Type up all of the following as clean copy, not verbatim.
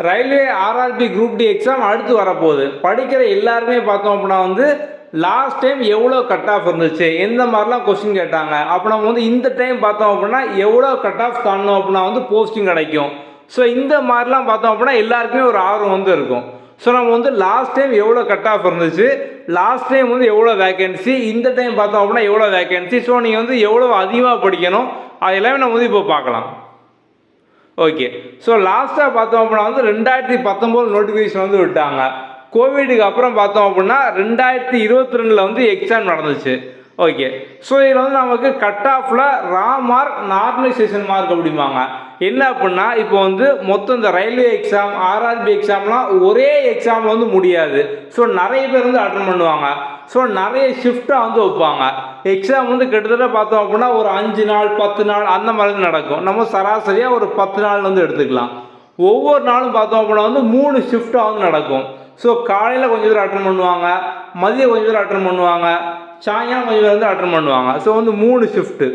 Railway RRB group D exam அடுத்து வரப்போகுது. படிக்கிற எல்லாருமே பார்த்தோம் அப்படின்னா வந்து லாஸ்ட் டைம் எவ்வளோ கட் ஆஃப் இருந்துச்சு, எந்த மாதிரிலாம் கொஸ்டின் கேட்டாங்க, அப்போ நம்ம வந்து இந்த டைம் பார்த்தோம் அப்படின்னா எவ்வளோ கட் ஆஃப் தாண்டணும் அப்படின்னா வந்து போஸ்டிங் கிடைக்கும். ஸோ இந்த மாதிரிலாம் பார்த்தோம் அப்படின்னா எல்லாருக்குமே ஒரு ஆர்வம் வந்து இருக்கும். ஸோ நம்ம வந்து லாஸ்ட் டைம் எவ்வளோ கட் ஆஃப் இருந்துச்சு, லாஸ்ட் டைம் வந்து எவ்வளோ வேகன்சி, இந்த டைம் பார்த்தோம் அப்படின்னா எவ்வளோ வேகன்சி, ஸோ நீங்கள் வந்து எவ்வளோ அதிகமாக படிக்கணும் அது எல்லாமே நம்ம வந்து இப்போ பார்க்கலாம். ஓகே, ஸோ லாஸ்ட்டாக பார்த்தோம் அப்படின்னா வந்து 2019 நோட்டிஃபிகேஷன் வந்து விட்டாங்க. கோவிடுக்கு அப்புறம் பார்த்தோம் அப்படின்னா 2022 வந்து எக்ஸாம் நடந்துச்சு. ஓகே, ஸோ இதில் வந்து நமக்கு கட் ஆஃபில் ரா மார்க், நார்மலைசேஷன் மார்க் அப்படிம்பாங்க. என்ன அப்படின்னா இப்போ வந்து மொத்தம் இந்த ரயில்வே எக்ஸாம், ஆர்ஆர்பி எக்ஸாம்லாம் ஒரே எக்ஸாம் வந்து முடியாது. ஸோ நிறைய பேர் வந்து அட்டன் பண்ணுவாங்க. ஸோ நிறைய ஷிஃப்டாக வந்து வைப்பாங்க. எக்ஸாம் வந்து கிட்டத்தட்ட பார்த்தோம் அப்படின்னா ஒரு 5 நாள் 10 நாள் அந்த மாதிரி நடக்கும். நம்ம சராசரியாக ஒரு 10 நாள் வந்து எடுத்துக்கலாம். ஒவ்வொரு நாளும் பார்த்தோம் அப்படின்னா வந்து 3 ஷிஃப்டாக வந்து நடக்கும். ஸோ காலையில் கொஞ்சம் பேர் அட்டன் பண்ணுவாங்க, மதியம் கொஞ்சம் பேர் அட்டன் பண்ணுவாங்க, சாயங்காலம் கொஞ்சம் பேர் வந்து அட்டன் பண்ணுவாங்க. ஸோ வந்து 3 ஷிஃப்ட்டு.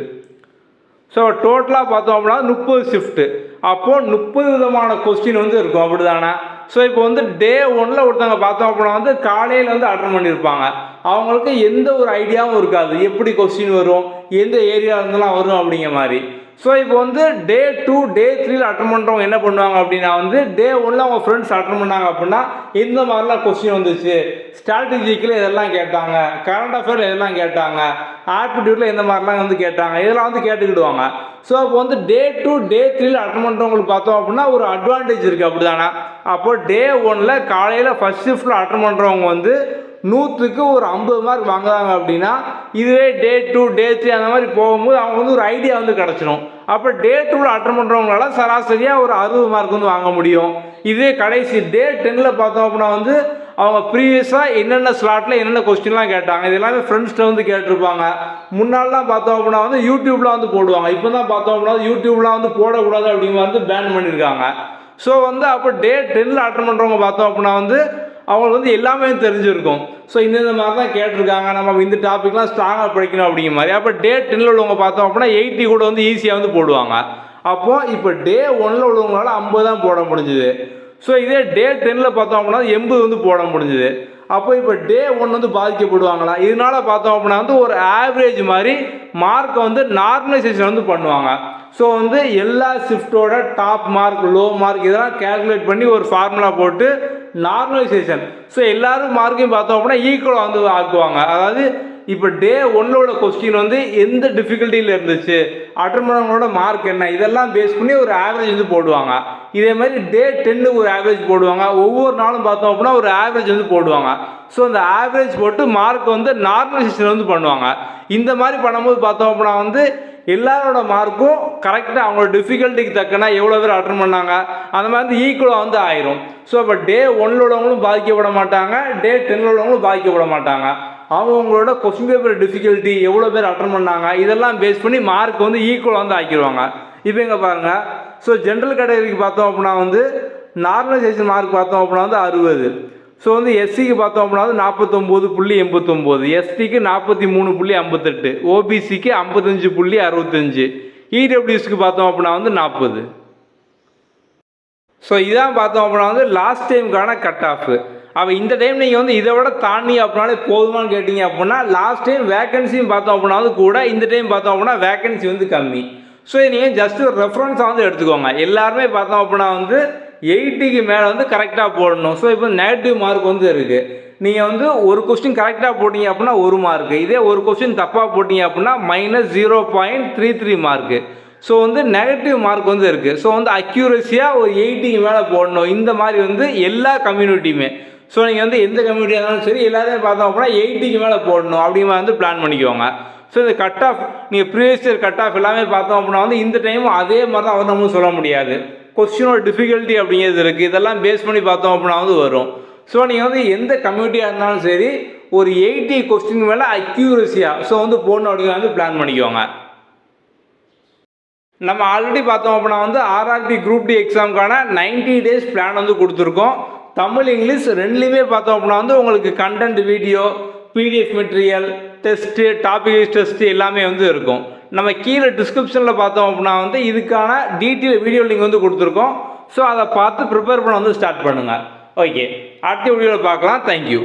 ஸோ டோட்டலாக பார்த்தோம் அப்படின்னா 30 ஷிஃப்ட்டு. அப்போது 30 விதமான கொஸ்டின் வந்து இருக்கும், அப்படி தானே? ஸோ இப்போ வந்து டே 1ல் ஒருத்தவங்க பார்த்தோம் அப்படின்னா வந்து காலையில் வந்து அட்டன் பண்ணியிருப்பாங்க. அவங்களுக்கு எந்த ஒரு ஐடியாவும் இருக்காது, எப்படி கொஸ்டின் வரும், எந்த ஏரியாவிலேருந்துலாம் வரும் அப்படிங்கிற மாதிரி. ஸோ இப்போ வந்து டே 2 டே 3ல் அட்டன் பண்ணுறவங்க என்ன பண்ணுவாங்க அப்படின்னா வந்து டே 1ல் அவங்க ஃப்ரெண்ட்ஸ் அட்டன் பண்ணாங்க அப்படின்னா எந்த மாதிரிலாம் கொஸ்டின் வந்துச்சு, ஸ்ட்ராட்டஜிக்கில் இதெல்லாம் கேட்டாங்க, கரண்ட் அஃபேரில் இதெல்லாம் கேட்டாங்க, ஆப்டிடியூட்டில் எந்த மாதிரிலாம் வந்து கேட்டாங்க, இதெல்லாம் வந்து கேட்டுக்கிடுவாங்க. ஸோ அப்போ வந்து டே 2 டே 3ல் அட்டன் பண்ணுறவங்களுக்கு பார்த்தோம் அப்படின்னா ஒரு அட்வான்டேஜ் இருக்குது, அப்படி தானே? அப்போது டே 1ல் காலையில் ஃபஸ்ட் ஷிஃப்ட்டில் அட்டன் பண்ணுறவங்க வந்து 100க்கு ஒரு 50 மார்க் வாங்குறாங்க அப்படின்னா, இதுவே டே 2 டே 3 அந்த மாதிரி போகும்போது அவங்க வந்து ஒரு ஐடியா வந்து கிடச்சிடும். அப்போ டே 2ல் அட்டன் பண்ணுறவங்களால சராசரியாக ஒரு 60 மார்க் வந்து வாங்க முடியும். இதே கடைசி டே 10ல் பார்த்தோம் அப்படின்னா வந்து அவங்க ப்ரீவியஸாக என்னென்ன ஸ்லாட்டில் என்னென்ன கொஸ்டின்லாம் கேட்டாங்க இது எல்லாமே ஃப்ரெண்ட்ஸ்கிட்ட வந்து கேட்டிருப்பாங்க. முன்னாடிலாம் பார்த்தோம் அப்படின்னா வந்து யூடியூப்லாம் வந்து போடுவாங்க. இப்போ தான் பார்த்தோம் அப்படின்னா யூடியூப்லாம் வந்து போடக்கூடாது அப்படிங்கிற வந்து பேன் பண்ணியிருக்காங்க. ஸோ வந்து அப்போ டே 10ல் அட்டன் பண்ணுறவங்க பார்த்தோம் அப்படின்னா வந்து அவங்களுக்கு வந்து எல்லாமே தெரிஞ்சிருக்கும். ஸோ இந்த மாதிரி தான் கேட்டிருக்காங்க, நம்ம இந்த டாப்பிக்லாம் ஸ்ட்ராங்காக படிக்கணும் அப்படிங்கிற மாதிரி. அப்போ டே 10ல் உள்ளவங்க பார்த்தோம் அப்படின்னா 80 கூட வந்து ஈஸியாக வந்து போடுவாங்க. அப்போது இப்போ டே 1ல் உள்ளவங்களால 50 தான் போட முடிஞ்சுது. ஸோ இதே டே 10ல் பார்த்தோம் அப்படின்னா 80 வந்து போட முடிஞ்சுது. அப்போ இப்போ டே 1 வந்து பாதிக்கப்படுவாங்களா? இதனால பார்த்தோம் அப்படின்னா வந்து ஒரு ஆவரேஜ் மாதிரி மார்க்கை வந்து நார்மலைசேஷன் வந்து பண்ணுவாங்க. ஸோ வந்து எல்லா ஷிஃப்டோட டாப் மார்க், லோ மார்க் இதெல்லாம் கேல்குலேட் பண்ணி ஒரு ஃபார்முலா போட்டு நார்மலைசேஷன், ஸோ எல்லாரும் மார்க்கையும் பார்த்தோம் அப்படின்னா ஈக்குவலாக வந்து ஆக்குவாங்க. அதாவது இப்போ டே 1லோட கொஸ்டின் வந்து எந்த டிஃபிகல்ட்டியில் இருந்துச்சு, அட்டன் பண்ணவங்களோட மார்க் என்ன, இதெல்லாம் பேஸ் பண்ணி ஒரு ஆவரேஜ் வந்து போடுவாங்க. இதே மாதிரி டே 10க்கு ஒரு ஆவரேஜ் போடுவாங்க. ஒவ்வொரு நாளும் பார்த்தோம் அப்படின்னா ஒரு ஆவரேஜ் வந்து போடுவாங்க. ஸோ அந்த ஆவரேஜ் போட்டு மார்க் வந்து நார்மலைசேஷன் வந்து பண்ணுவாங்க. இந்த மாதிரி பண்ணும்போது பார்த்தோம் அப்படின்னா வந்து எல்லாரோட மார்க்கும் கரெக்டாக அவங்களோட டிஃபிகல்ட்டிக்கு தக்கன எவ்வளோ பேர் அட்டன் பண்ணாங்க அந்த மாதிரி வந்து ஈக்குவலாக வந்து ஆயிரும். ஸோ இப்போ டே 1ல் உள்ளவங்களும் பாதிக்கப்பட மாட்டாங்க, டே 10ல் உள்ளவங்களும் பாதிக்கப்பட மாட்டாங்க. அவங்களோட கொஸ்டின் பேப்பர் டிஃபிகல்ட்டி எவ்வளோ பேர் அட்டன் பண்ணாங்க இதெல்லாம் பேஸ் பண்ணி மார்க் வந்து ஈக்குவலாக வந்து ஆக்கிடுவாங்க. இப்போ எங்கே பாருங்கள், ஸோ ஜென்ரல் கேட்டகரிக்கு பார்த்தோம் அப்படின்னா வந்து நார்மலைசேஷன் மார்க் பார்த்தோம் அப்படின்னா வந்து 60. ஸோ வந்து எஸ்சிக்கு பார்த்தோம் அப்படின்னா வந்து 49.89, எஸ்டிக்கு 43.58, ஓபிசிக்கு 55.65, இடபிள்யூஎஸ்க்கு பார்த்தோம் அப்படின்னா வந்து 40. ஸோ இதான் பார்த்தோம் அப்படின்னா வந்து லாஸ்ட் டைமுக்கான கட் ஆஃப். அப்போ இந்த டைம் நீங்கள் வந்து இதை விட தாண்டி அப்படின்னாலே போதுமானு கேட்டிங்க அப்படின்னா லாஸ்ட் டைம் வேகன்சியும் பார்த்தோம் அப்படின்னா வந்து கூட, இந்த டைம் பார்த்தோம் அப்படின்னா வேகன்சி வந்து கம்மி. ஸோ நீங்கள் ஜஸ்ட் ஒரு ரெஃபரன்ஸாக வந்து எடுத்துக்கோங்க. எல்லாருமே பார்த்தோம் அப்படின்னா வந்து 80க்கு மேலே வந்து கரெக்டாக போடணும். ஸோ இப்போ நெகட்டிவ் மார்க் வந்து இருக்குது. நீங்கள் வந்து ஒரு கொஸ்டின் கரெக்டாக போட்டிங்க அப்படின்னா 1 மார்க்கு, இதே ஒரு கொஸ்டின் தப்பாக போட்டிங்க அப்படின்னா -0.33 மார்க்கு. ஸோ வந்து நெகட்டிவ் மார்க் வந்து இருக்குது. ஸோ வந்து அக்யூரஸியாக ஒரு 80க்கு மேலே போடணும். இந்த மாதிரி வந்து எல்லா கம்யூனிட்டியுமே, ஸோ நீங்கள் வந்து எந்த கம்யூனிட்டியாக இருந்தாலும் சரி எல்லாருமே பார்த்தோம் அப்படின்னா 80க்கு மேலே போடணும் அப்படிமா வந்து பிளான் பண்ணிக்கோங்க. ஸோ இந்த கட் ஆஃப் நீங்கள் ப்ரீவியஸ் இயர் கட் ஆஃப் எல்லாமே பார்த்தோம் அப்படின்னா வந்து இந்த டைமும் அதே மாதிரி தான் நம்ம சொல்ல முடியாது. கொஸ்டினோட டிஃபிகல்ட்டி அப்படிங்கிறது இருக்குது, இதெல்லாம் பேஸ் பண்ணி பார்த்தோம் அப்படின்னா வந்து வரும். ஸோ நீங்கள் வந்து எந்த கம்யூனிட்டியாக இருந்தாலும் சரி ஒரு 80 கொஸ்டின் மேலே அக்யூரஸியாக ஸோ வந்து போடணும் அப்படிங்கிற வந்து பிளான் பண்ணிக்கோங்க. நம்ம ஆல்ரெடி பார்த்தோம் அப்படின்னா வந்து ஆர்ஆர்பி குரூப் டி எக்ஸாமுக்கான 90 டேஸ் பிளான் வந்து கொடுத்துருக்கோம். தமிழ் இங்கிலீஷ் ரெண்டுலேயுமே பார்த்தோம் அப்படின்னா வந்து உங்களுக்கு content, video, PDF material, test, topic wise test எல்லாமே வந்து இருக்கும். நம்ம கீழே டிஸ்கிரிப்ஷனில் பார்த்தோம் அப்படின்னா வந்து இதுக்கான டீட்டெயில் வீடியோ லிங்க் வந்து கொடுத்துருக்கோம். ஸோ அதை பார்த்து ப்ரிப்பேர் பண்ண வந்து ஸ்டார்ட் பண்ணுங்கள். ஓகே, அடுத்த வீடியோவில் பார்க்கலாம். தேங்க்யூ.